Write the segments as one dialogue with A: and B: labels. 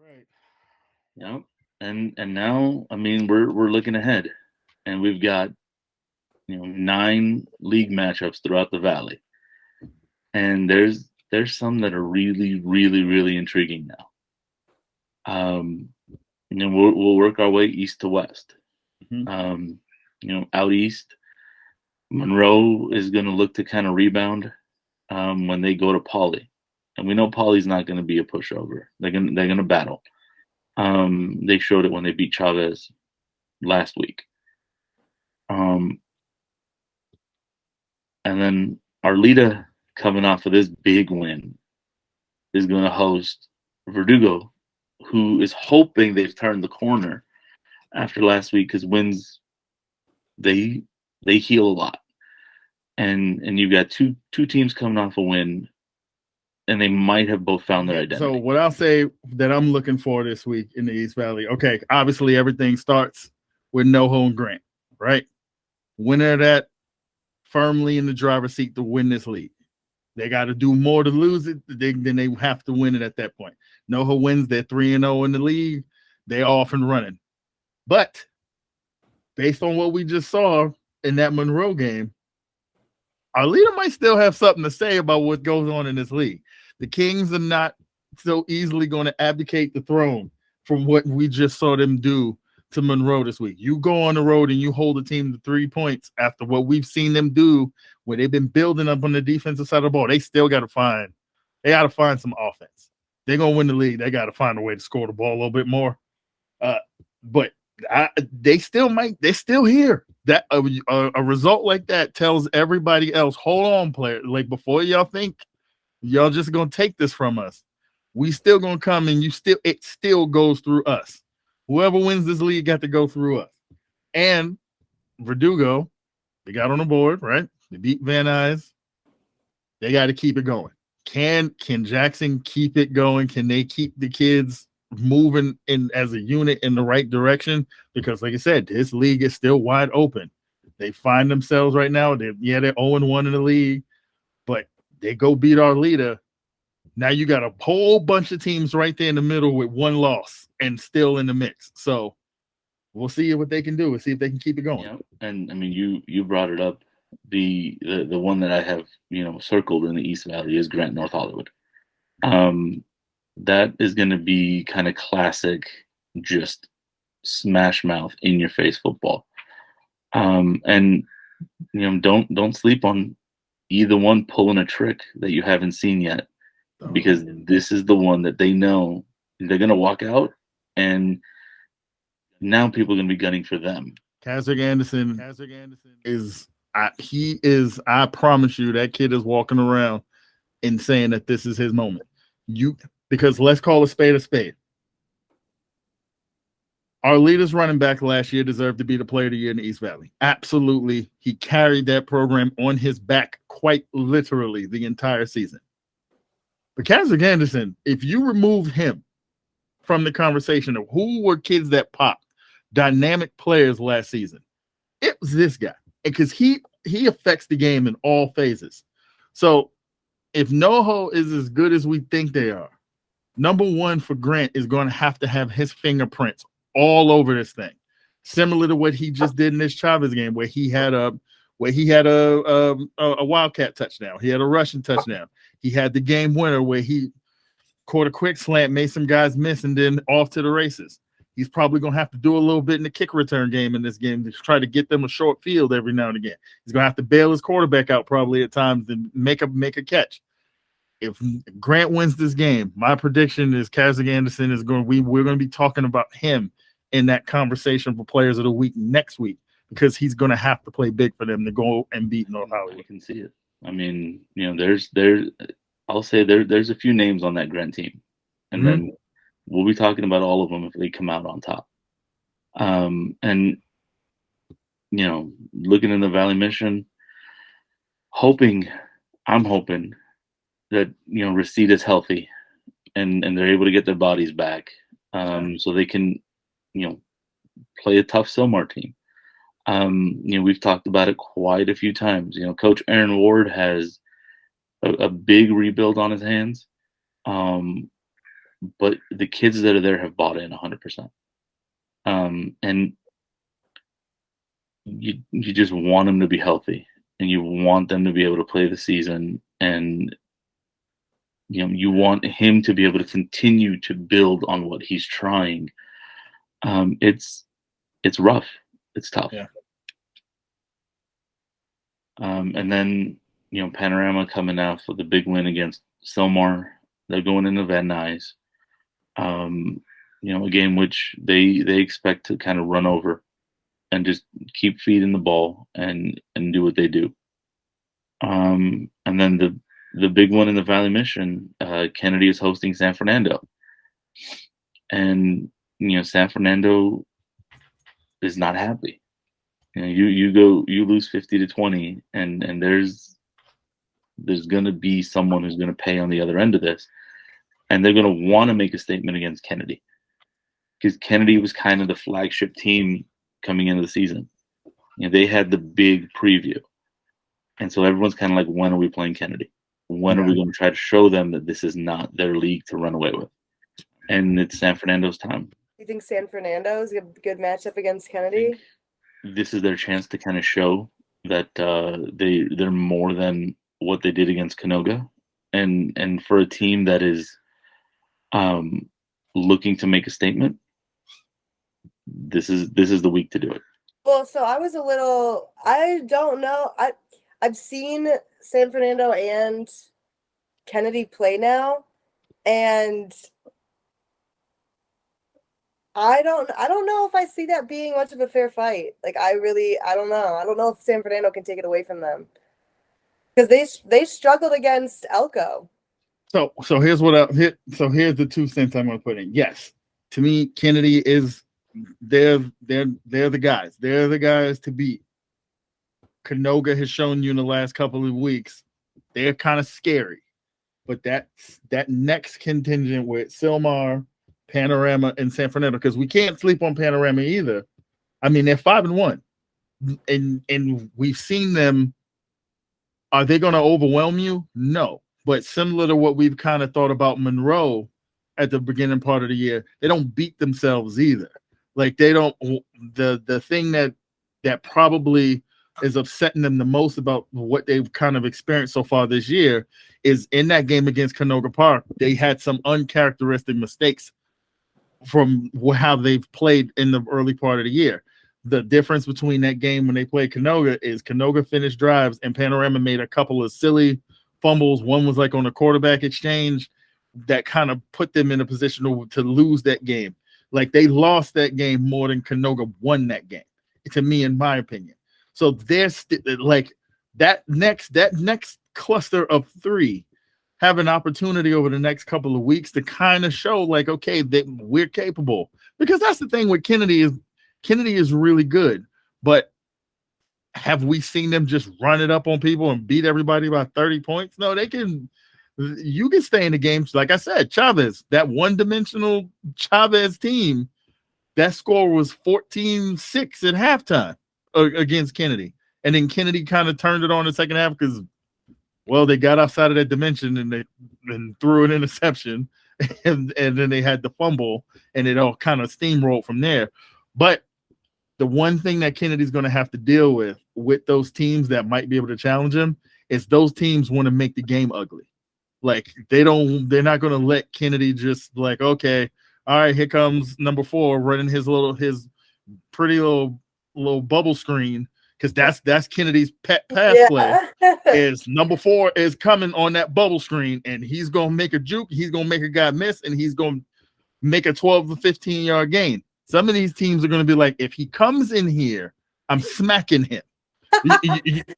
A: Right.
B: Yep. And now, I mean, we're looking ahead, and we've got 9 league matchups throughout the valley, and there's some that are really, really, really intriguing now. Um, we'll work our way east to west.
A: Mhm.
B: Um, out east, Monroe is going to look to kind of rebound when they go to Poly, and we know Poly's not going to be a pushover. They're gonna battle. They showed it when they beat Chavez last week. Um, and then Arleta, coming off of this big win, is going to host Verdugo, who is hoping they've turned the corner after last week because wins they they heal a lot, and you've got two teams coming off a win, and they might have both found their
A: Okay, so
B: identity.
A: what I'll say that I'm looking for this week in the East Valley. Okay, obviously everything starts with NoHo and Grant, right? Winner of that firmly in the driver's seat to win this league. They got to do more to lose it than they have to win it at that point. NoHo wins, they're 3-0 in the league. They're off and running. But based on what we just saw in that Monroe game, our leader might still have something to say about what goes on in this league. The Kings are not so easily going to abdicate the throne from what we just saw them do to Monroe this week. You go on the road and you hold a team to 3 points after what we've seen them do, where they've been building up on the defensive side of the ball. They still got to find some offense. They're gonna win the league. They got to find a way to score the ball a little bit more. But they're still here. That a result like that tells everybody else, hold on, player. Like before y'all think y'all just gonna take this from us, we still gonna come and it still goes through us. Whoever wins this league got to go through us. And Verdugo, they got on the board, right? They beat Van Nuys. They got to keep it going. Can Jackson keep it going? Can they keep the kids moving in as a unit in the right direction? Because, like I said, this league is still wide open. They find themselves right now. They're 0-1 in the league, but they go beat our leader. Now you got a whole bunch of teams right there in the middle with one loss and still in the mix. So we'll see what they can do. We'll see if they can keep it going.
B: And I mean, you brought it up. The one that I have circled in the East Valley is Grant North Hollywood. That is going to be kind of classic, just smash mouth in your face football. And don't sleep on either one pulling a trick that you haven't seen yet, because this is the one that they know they're going to walk out, and now people are going to be gunning for them.
A: Kazrick Anderson I promise you, that kid is walking around and saying that this is his moment. Because let's call a spade a spade. Our leaders running back last year deserved to be the player of the year in the East Valley. Absolutely. He carried that program on his back quite literally the entire season. But Kazrick Anderson, if you remove him from the conversation of who were kids that popped, dynamic players last season, it was this guy. Because he affects the game in all phases. So if NoHo is as good as we think they are, number one for Grant is going to have his fingerprints all over this thing, similar to what he just did in this Chavez game, where he had a wildcat touchdown, he had a rushing touchdown, he had the game winner where he caught a quick slant, made some guys miss, and then off to the races. He's probably going to have to do a little bit in the kick return game in this game to try to get them a short field every now and again. He's going to have to bail his quarterback out probably at times and make a catch. If Grant wins this game, my prediction is Kazrick Anderson is going. We're going to be talking about him in that conversation for Players of the Week next week, because he's going to have to play big for them to go and beat North Hollywood.
B: I can see it. I mean, I'll say there's a few names on that Grant team, and then we'll be talking about all of them if they come out on top. And looking in the Valley Mission, I'm hoping that Receipt is healthy and they're able to get their bodies back, so they can play a tough Silmar team. We've talked about it quite a few times. Coach Aaron Ward has a big rebuild on his hands. but the kids that are there have bought in 100%. And you just want them to be healthy, and you want them to be able to play the season, and you want him to be able to continue to build on what he's trying. It's rough, it's tough.
A: Yeah.
B: And then Panorama coming out with a big win against Silmar. They're going into Van Nuys. A game which they expect to kind of run over and just keep feeding the ball and do what they do. And then the big one in the Valley Mission, Kennedy is hosting San Fernando. And San Fernando is not happy. You lose 50-20, and there's gonna be someone who's gonna pay on the other end of this. And they're gonna want to make a statement against Kennedy. Because Kennedy was kind of the flagship team coming into the season. They had the big preview. And so everyone's kind of like, when are we playing Kennedy? When are we going to try to show them that this is not their league to run away with? And it's San Fernando's time.
C: You think San Fernando is a good matchup against Kennedy?
B: This is their chance to kind of show that they're more than what they did against Canoga. And for a team that is looking to make a statement, this is the week to do it.
C: Well, so I don't know. I've seen San Fernando and Kennedy play now, and I don't know if I see that being much of a fair fight. Like I don't know. I don't know if San Fernando can take it away from them, because they struggled against Elko.
A: So here's here's the 2 cents I'm going to put in. Yes, to me, Kennedy is they're the guys. They're the guys to beat. Canoga has shown you in the last couple of weeks they're kind of scary, but that next contingent with Silmar, Panorama, and San Fernando, because we can't sleep on Panorama either. I mean, they're 5-1, and we've seen them. Are they going to overwhelm you? No, but similar to what we've kind of thought about Monroe at the beginning part of the year, they don't beat themselves either. Like they don't. The thing that probably is upsetting them the most about what they've kind of experienced so far this year is in that game against Canoga Park, they had some uncharacteristic mistakes from how they've played in the early part of the year. The difference between that game when they played Canoga is Canoga finished drives and Panorama made a couple of silly fumbles. One was like on a quarterback exchange that kind of put them in a position to lose that game. Like they lost that game more than Canoga won that game, to me, in my opinion. So there's like that next cluster of 3 have an opportunity over the next couple of weeks to kind of show like, okay, that we're capable. Because that's the thing with Kennedy is really good, but have we seen them just run it up on people and beat everybody by 30 points? No, you can stay in the games. Like I said, Chavez, that one-dimensional Chavez team, that score was 14-6 at halftime against Kennedy. And then Kennedy kind of turned it on in the second half because, well, they got outside of that dimension and they threw an interception and then they had the fumble and it all kind of steamrolled from there. But the one thing that Kennedy's going to have to deal with those teams that might be able to challenge him is those teams want to make the game ugly. Like they're not going to let Kennedy just like, okay, all right, here comes number 4 running his pretty little bubble screen, because that's Kennedy's pet pass play. Is number 4 is coming on that bubble screen and he's gonna make a juke, he's gonna make a guy miss, and he's gonna make a 12 to 15 yard gain. Some of these teams are gonna be like, if he comes in here, I'm smacking him.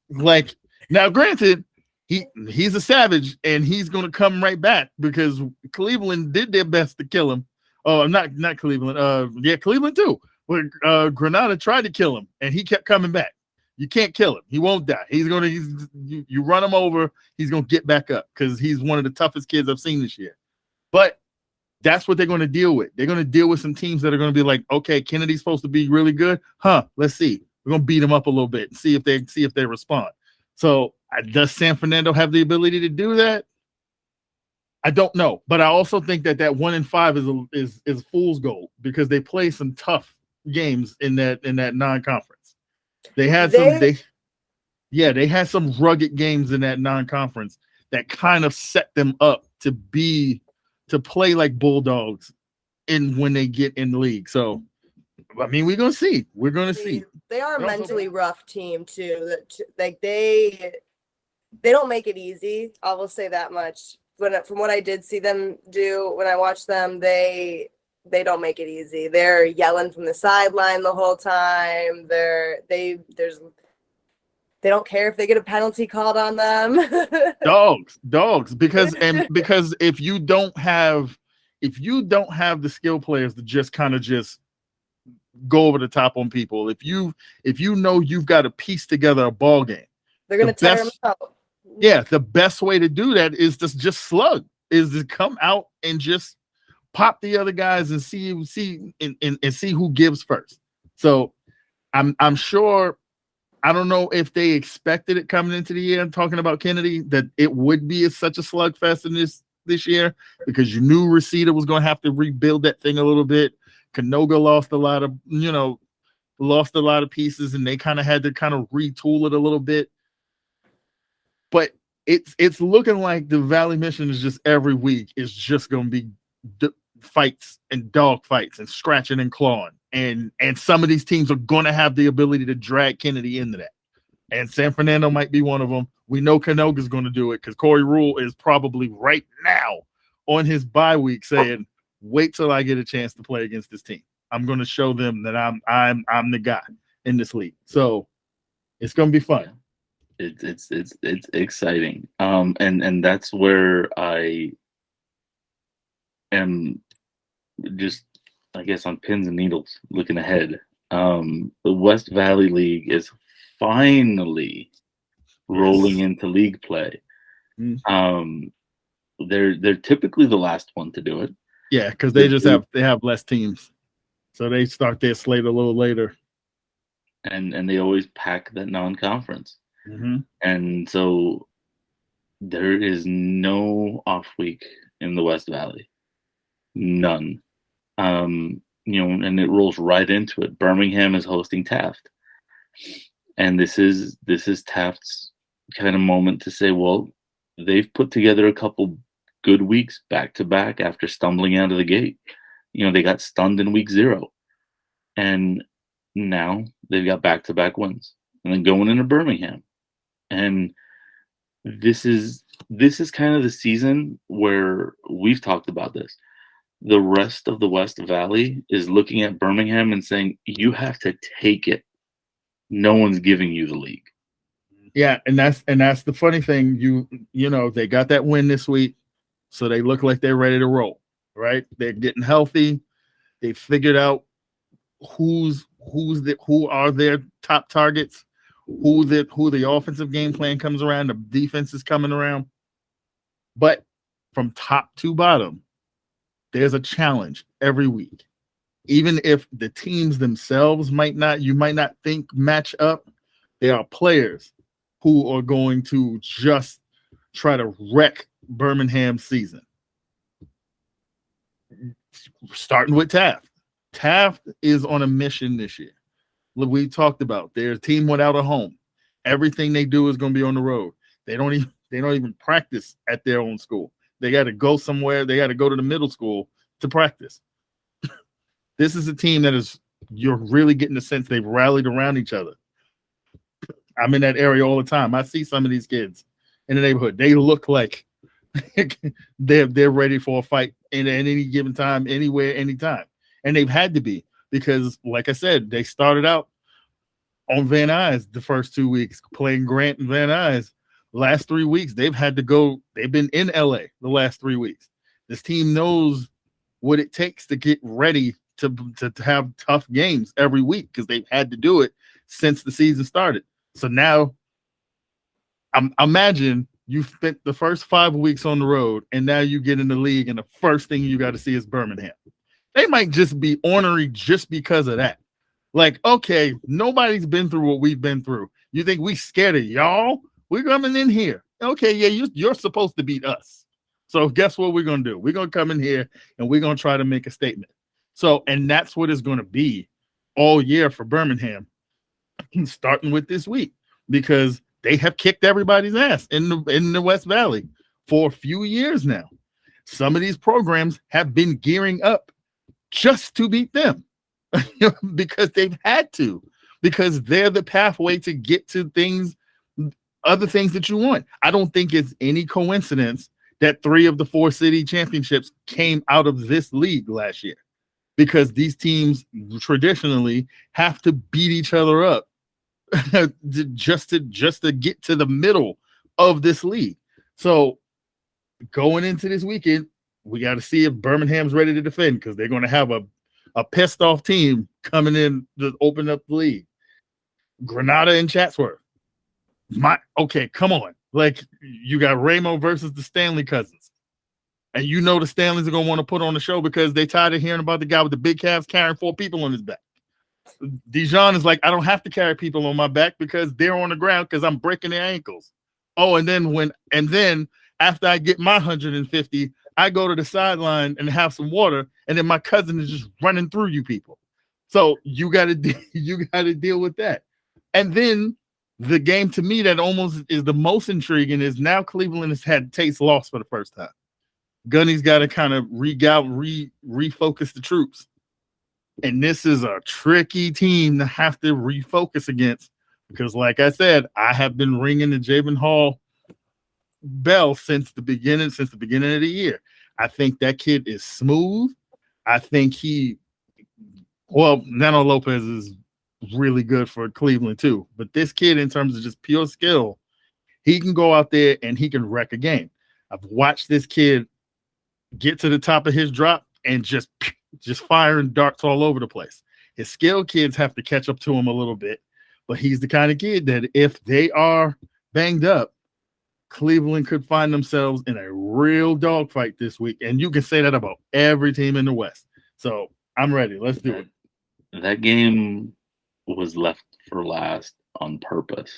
A: Like now, granted, he's a savage and he's gonna come right back because Cleveland did their best to kill him. Oh, not Cleveland. Cleveland too. Where Granada tried to kill him and he kept coming back. You can't kill him. He won't die. You run him over, he's going to get back up because he's one of the toughest kids I've seen this year. But that's what they're going to deal with. They're going to deal with some teams that are going to be like, okay, Kennedy's supposed to be really good. Let's see. We're going to beat them up a little bit and see if they respond. So does San Fernando have the ability to do that? I don't know, but I also think that 1-5 is fool's gold because they play some tough games in that non-conference. They had some rugged games in that non-conference that kind of set them up to play like Bulldogs when they get in the league. So, I mean, we're gonna see. We're gonna see.
C: They are a mentally rough team too. Like they don't make it easy. I will say that much. From what I did see them do when I watched them, they don't make it easy. They're yelling from the sideline the whole time. They don't care if they get a penalty called on them.
A: dogs. Because if you don't have the skill players to just kind of just go over the top on people, if you know you've got to piece together a ball game,
C: they're gonna tear them out.
A: Yeah, the best way to do that is to just slug, is to come out and just pop the other guys and see who gives first. So I'm sure. I don't know if they expected it coming into the year, talking about Kennedy, that it would be such a slugfest in this year, because you knew Reseda was going to have to rebuild that thing a little bit. Canoga lost a lot of pieces, and they kind of had to kind of retool it a little bit. But it's looking like the Valley Mission is just every week is just going to be fights and dog fights and scratching and clawing. And some of these teams are going to have the ability to drag Kennedy into that. And San Fernando might be one of them. We know Canoga is going to do it because Corey Rule is probably right now on his bye week saying, wait till I get a chance to play against this team. I'm going to show them that I'm the guy in this league. So it's going to be fun.
B: It's exciting. And that's where I am just, I guess, on pins and needles looking ahead. The West Valley League is finally rolling into league play. They're typically the last one to do it.
A: Yeah, because they have less teams, so they start their slate a little later.
B: And they always pack that non-conference.
A: Mm-hmm.
B: And so there is no off week in the West Valley, none. And it rolls right into it. Birmingham is hosting Taft, and this is Taft's kind of moment to say, well, they've put together a couple good weeks back to back after stumbling out of the gate. They got stunned in week 0, and now they've got back to back wins, and then going into Birmingham, and this is kind of the season where we've talked about this. The rest of the West Valley is looking at Birmingham and saying, you have to take it. No one's giving you the league.
A: Yeah, and that's the funny thing. They got that win this week, so they look like they're ready to roll, right? They're getting healthy. They figured out who are their top targets, who the offensive game plan comes around, the defense is coming around. But from top to bottom, there's a challenge every week. Even if the teams themselves you might not think match up, there are players who are going to just try to wreck Birmingham's season. Starting with Taft. Taft is on a mission this year. We talked about their team without a home. Everything they do is going to be on the road. They don't even practice at their own school. They got to go somewhere. They got to go to the middle school to practice. This is a team you're really getting the sense they've rallied around each other. I'm in that area all the time. I see some of these kids in the neighborhood. They look like they're ready for a fight at any given time, anywhere, anytime. And they've had to be, because, like I said, they started out on Van Nuys the first 2 weeks, playing Grant and Van Nuys. Last 3 weeks, they've had to go. They've been in LA the last 3 weeks. This team knows what it takes to get ready to have tough games every week, because they've had to do it since the season started. So now, imagine you spent the first 5 weeks on the road, and now you get in the league, and the first thing you got to see is Birmingham. They might just be ornery just because of that. Like, okay, nobody's been through what we've been through. You think we scared of y'all? We're coming in here. Okay, yeah, you're supposed to beat us. So guess what we're going to do? We're going to come in here and we're going to try to make a statement. So, and that's what it's going to be all year for Birmingham, starting with this week, because they have kicked everybody's ass in the West Valley for a few years now. Some of these programs have been gearing up just to beat them because they've had to, because they're the pathway to get to things, other things that you want. I don't think it's any coincidence that 3 of the 4 city championships came out of this league last year, because these teams traditionally have to beat each other up just to get to the middle of this league. So going into this weekend, we got to see if Birmingham's ready to defend, because they're going to have a pissed off team coming in to open up the league. Granada and Chatsworth. Okay, come on. Like, you got Ramo versus the Stanley cousins. And you know the Stanleys are going to want to put on the show because they tired of hearing about the guy with the big calves carrying 4 people on his back. Dijon is like, I don't have to carry people on my back because they're on the ground because I'm breaking their ankles. Oh, and then after I get my 150, I go to the sideline and have some water, and then my cousin is just running through you people. So you got to deal with that. And then the game to me that almost is the most intriguing is now Cleveland has had Tate's loss for the first time. Gunny's got to kind of refocus the troops. And this is a tricky team to have to refocus against, because like I said, I have been ringing the Javen Hall bell since the beginning of the year. I think that kid is smooth. I think Nano Lopez is really good for Cleveland too. But this kid, in terms of just pure skill, he can go out there and he can wreck a game. I've watched this kid get to the top of his drop and just firing darts all over the place. His skilled kids have to catch up to him a little bit, but he's the kind of kid that if they are banged up, Cleveland could find themselves in a real dogfight this week. And you can say that about every team in the West. So I'm ready. Let's do it.
B: That game was left for last on purpose.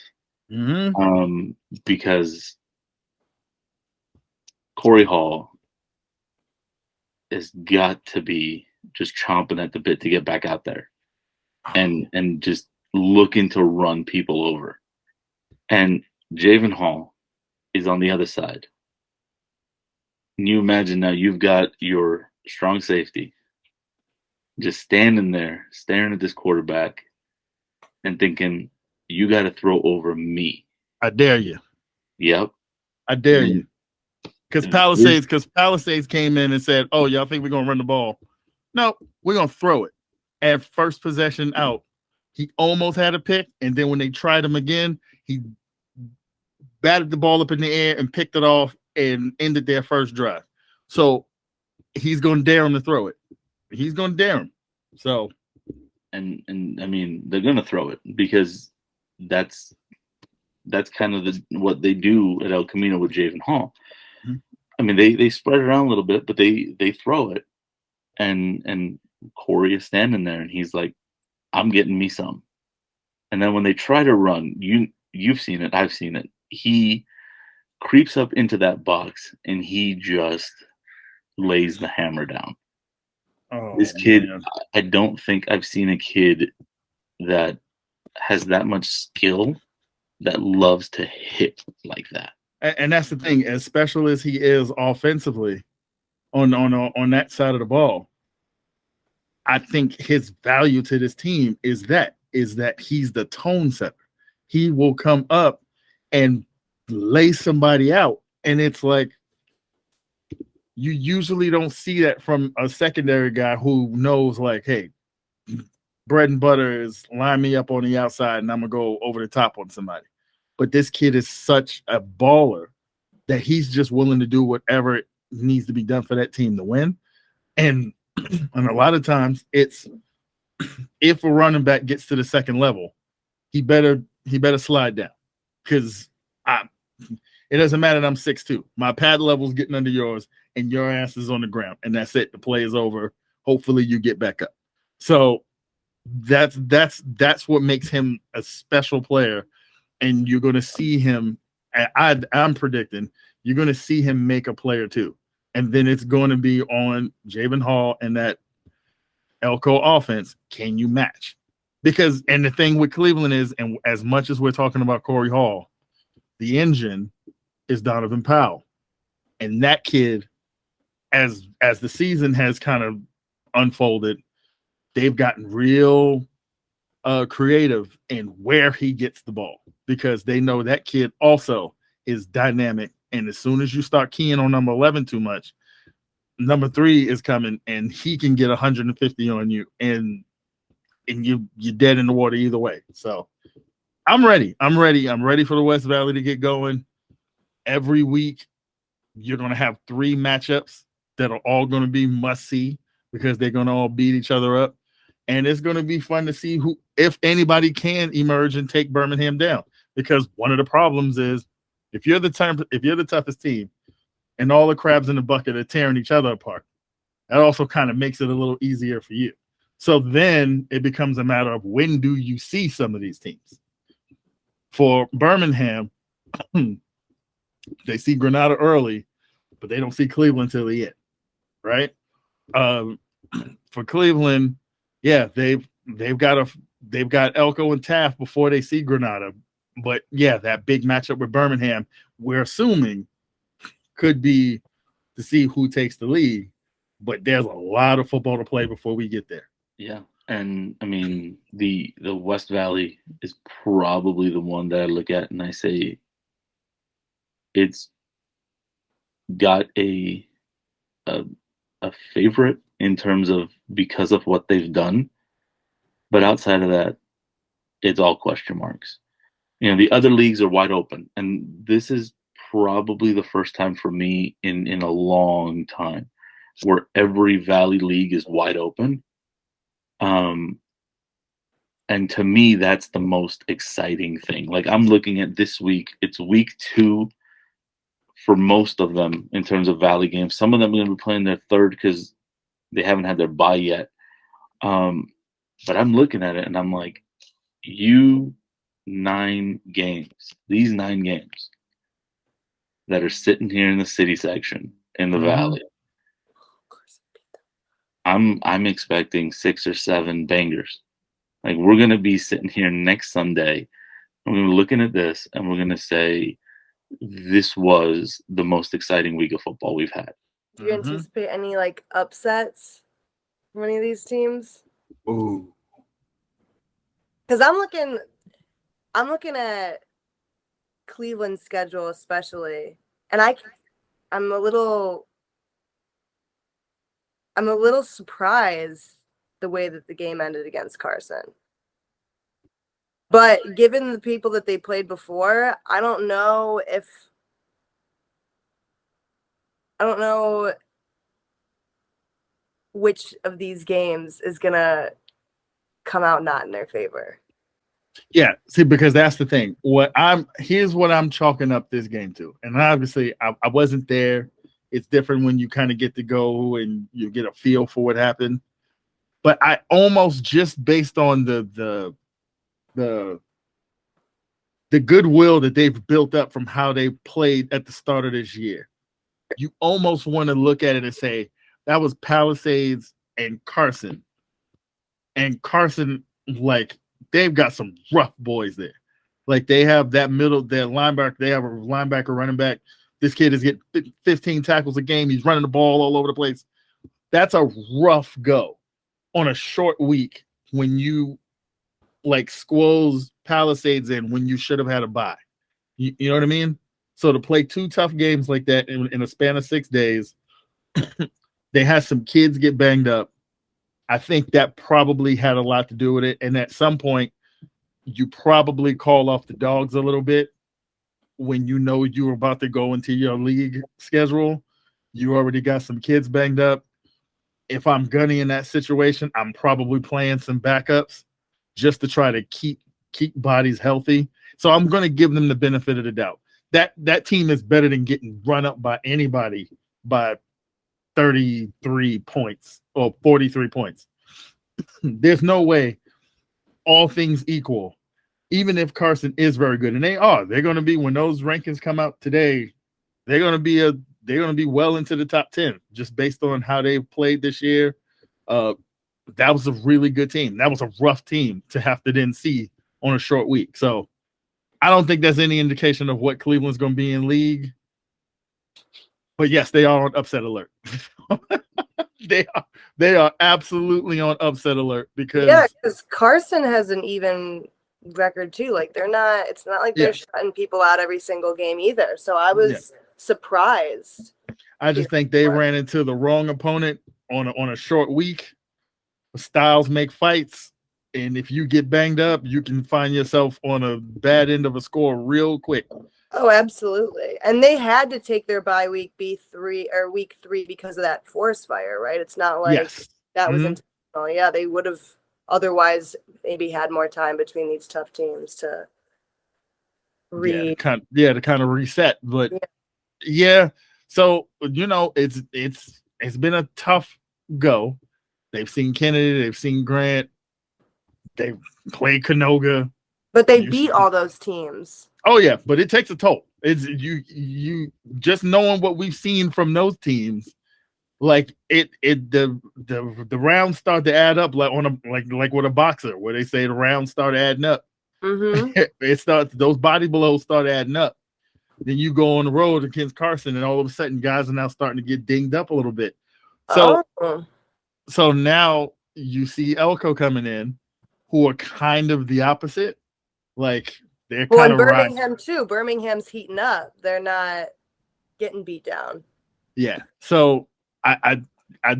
B: Because Corey Hall has got to be just chomping at the bit to get back out there and just looking to run people over. And Javen Hall is on the other side. Can you imagine now you've got your strong safety just standing there staring at this quarterback and thinking, you got to throw over me.
A: I dare you.
B: Yep.
A: I dare you. Because Palisades came in and said, oh, y'all think we're going to run the ball? No, we're going to throw it. At first possession out, he almost had a pick, and then when they tried him again, he batted the ball up in the air and picked it off and ended their first drive. So he's going to dare him to throw it. He's going to dare him. So,
B: and I mean, they're going to throw it because that's kind of what they do at El Camino with Javen Hall. Mm-hmm. I mean, they spread it around a little bit, but they throw it, and Corey is standing there, and he's like, "I'm getting me some." And then when they try to run, you've seen it, I've seen it. He creeps up into that box, and he just lays the hammer down. Oh, this kid, man. I don't think I've seen a kid that has that much skill that loves to hit like that.
A: And that's the thing, as special as he is offensively on that side of the ball, I think his value to this team is that he's the tone setter. He will come up and lay somebody out. And it's like, you usually don't see that from a secondary guy who knows, like, hey, bread and butter is line me up on the outside and I'm going to go over the top on somebody. But this kid is such a baller that he's just willing to do whatever needs to be done for that team to win. And a lot of times it's, if a running back gets to the second level, he better slide down, because it doesn't matter that I'm 6'2". My pad level's getting under yours and your ass is on the ground, and that's it. The play is over. Hopefully you get back up. So that's what makes him a special player. And you're going to see him, I'm predicting, you're going to see him make a play or two. And then it's going to be on Jabin Hall and that Elko offense. Can you match? Because, and the thing with Cleveland is, and as much as we're talking about Corey Hall, the engine is Donovan Powell. And that kid, as the season has kind of unfolded, they've gotten real creative in where he gets the ball, because they know that kid also is dynamic. And as soon as you start keying on number 11 too much, number 3 is coming and he can get 150 on you, and you're dead in the water either way. So I'm ready. I'm ready for the West Valley to get going. Every week you're going to have 3 matchups that are all going to be must see, because they're going to all beat each other up. And it's going to be fun to see who, if anybody can emerge and take Birmingham down. Because one of the problems is, if you're the toughest team and all the crabs in the bucket are tearing each other apart, that also kind of makes it a little easier for you. So then it becomes a matter of, when do you see some of these teams? For Birmingham, they see Granada early, but they don't see Cleveland till the end, right? For Cleveland, yeah, they've got Elko and Taft before they see Granada. But yeah, that big matchup with Birmingham, we're assuming, could be to see who takes the lead. But there's a lot of football to play before we get there.
B: Yeah. And I mean, the West Valley is probably the one that I look at and I say it's got a favorite in terms of, because of what they've done. But outside of that, it's all question marks. The other leagues are wide open. And this is probably the first time for me in a long time where every Valley league is wide open. And to me, that's the most exciting thing. Like, I'm looking at this week, it's week 2 for most of them in terms of Valley games. Some of them are going to be playing their third because they haven't had their bye yet. But I'm looking at it and I'm like, these 9 games that are sitting here in the city section in the Valley, I'm expecting 6 or 7 bangers. Like, we're going to be sitting here next Sunday, and we're going to be looking at this, and we're going to say, this was the most exciting week of football we've had.
C: Do you anticipate any upsets from any of these teams?
A: Ooh.
C: Because I'm looking at Cleveland's schedule especially, and I'm a little surprised the way that the game ended against Carson. But given the people that they played before, I don't know which of these games is going to come out not in their favor.
A: Yeah, see, because that's the thing. Here's what I'm chalking up this game to. And obviously, I wasn't there. It's different when you kind of get to go and you get a feel for what happened. But I almost, just based on the goodwill that they've built up from how they played at the start of this year, you almost want to look at it and say, that was Palisades and Carson. And Carson, they've got some rough boys there. Like, they have that middle, their linebacker, they have a linebacker, running back. This kid is getting 15 tackles a game. He's running the ball all over the place. That's a rough go on a short week when you squoze Palisades in when you should have had a bye. You know what I mean? So to play 2 tough games like that in a span of 6 days, they had some kids get banged up. I think that probably had a lot to do with it. And at some point, you probably call off the dogs a little bit when you know you were about to go into your league schedule. You already got some kids banged up. If I'm gunning in that situation, I'm probably playing some backups just to try to keep bodies healthy. So I'm going to give them the benefit of the doubt. That team is better than getting run up by anybody by 33 points or 43 points. There's no way, all things equal, even if Carson is very good, and they're going to be, when those rankings come out today, they're going to be be well into the top 10 just based on how they played this year. That was a really good team. That was a rough team to have to then see on a short week. So I don't think that's any indication of what Cleveland's going to be in league. But yes, they are on upset alert. They are absolutely on upset alert because
C: Carson has an even record too. Like it's not like they're shutting people out every single game either. So I was surprised.
A: I just think they ran into the wrong opponent on a short week. Styles make fights, and if you get banged up, you can find yourself on a bad end of a score real quick.
C: Oh, absolutely. And they had to take their bye week week 3 because of that forest fire, right? It's not like that was intentional. Yeah, they would have otherwise maybe had more time between these tough teams to
A: to kind of reset. But so it's been a tough go. They've seen Kennedy, they've seen Grant, they've played Canoga.
C: But they beat all those teams.
A: Oh yeah, but it takes a toll. It's you just knowing what we've seen from those teams, like the rounds start to add up like with a boxer where they say the rounds start adding up. Mm-hmm. Those body blows start adding up. Then you go on the road against Carson, and all of a sudden guys are now starting to get dinged up a little bit. So now you see Elko coming in, who are kind of the opposite. Like they're kind of
C: Birmingham too. Birmingham's heating up. They're not getting beat down.
A: Yeah. So I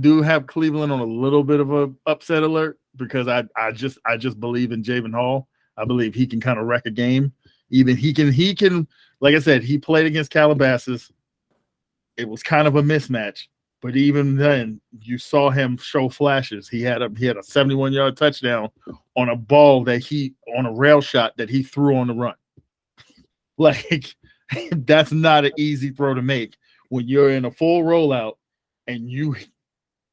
A: do have Cleveland on a little bit of a upset alert because I just believe in Javen Hall. I believe he can kind of wreck a game. Even he can like I said, he played against Calabasas. It was kind of a mismatch. But even then, you saw him show flashes. He had a 71-yard touchdown on a ball on a rail shot that he threw on the run. Like, that's not an easy throw to make when you're in a full rollout and you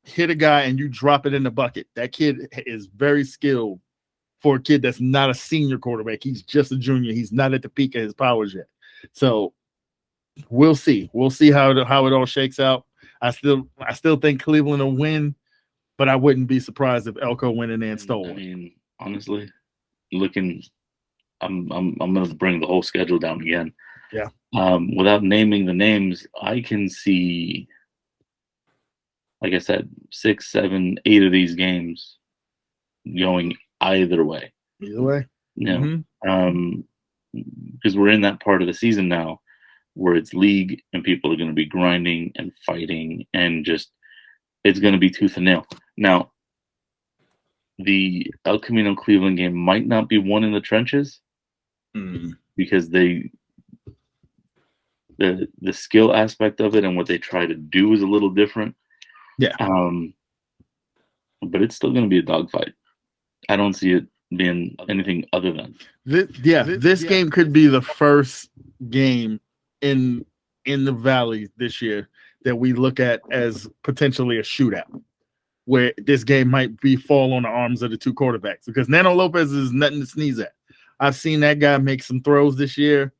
A: hit a guy and you drop it in the bucket. That kid is very skilled for a kid that's not a senior quarterback. He's just a junior. He's not at the peak of his powers yet. So we'll see. We'll see how it all shakes out. I still think Cleveland will win, but I wouldn't be surprised if Elko went in there and stole.
B: I mean, honestly, I'm gonna bring the whole schedule down again.
A: Yeah.
B: Without naming the names, I can see, like I said, 6, 7, 8 of these games going either way.
A: Either way.
B: Yeah. Because we're in that part of the season now where it's league and people are going to be grinding and fighting and just it's going to be tooth and nail. Now, the El Camino Cleveland game might not be won in the trenches because the skill aspect of it and what they try to do is a little different.
A: Yeah.
B: But it's still going to be a dogfight. I don't see it being anything other than
A: this game could be the first game in the Valley this year that we look at as potentially a shootout, where this game might fall on the arms of the two quarterbacks because Nano Lopez is nothing to sneeze at. I've seen that guy make some throws this year.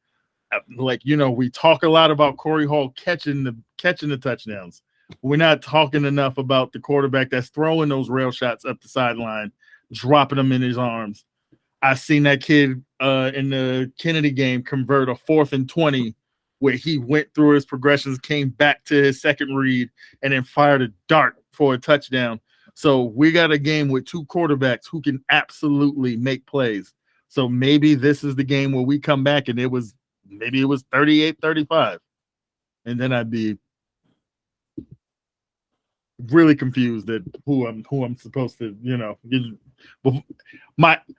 A: Like, we talk a lot about Corey Hall catching the touchdowns. We're not talking enough about the quarterback that's throwing those rail shots up the sideline, dropping them in his arms. I've seen that kid in the Kennedy game convert a 4th and 20 where he went through his progressions, came back to his second read, and then fired a dart for a touchdown. So we got a game with two quarterbacks who can absolutely make plays. So maybe this is the game where we come back and it was 38-35. And then I'd be really confused at who I'm supposed to,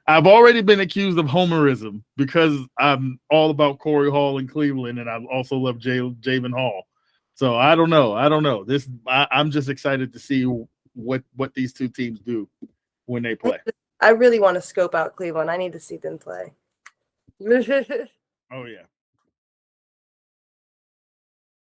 A: I've already been accused of homerism because I'm all about Corey Hall in Cleveland, and I also love Javen Hall. So I don't know. I'm just excited to see what these two teams do when they play.
C: I really want to scope out Cleveland. I need to see them play.
A: Oh yeah.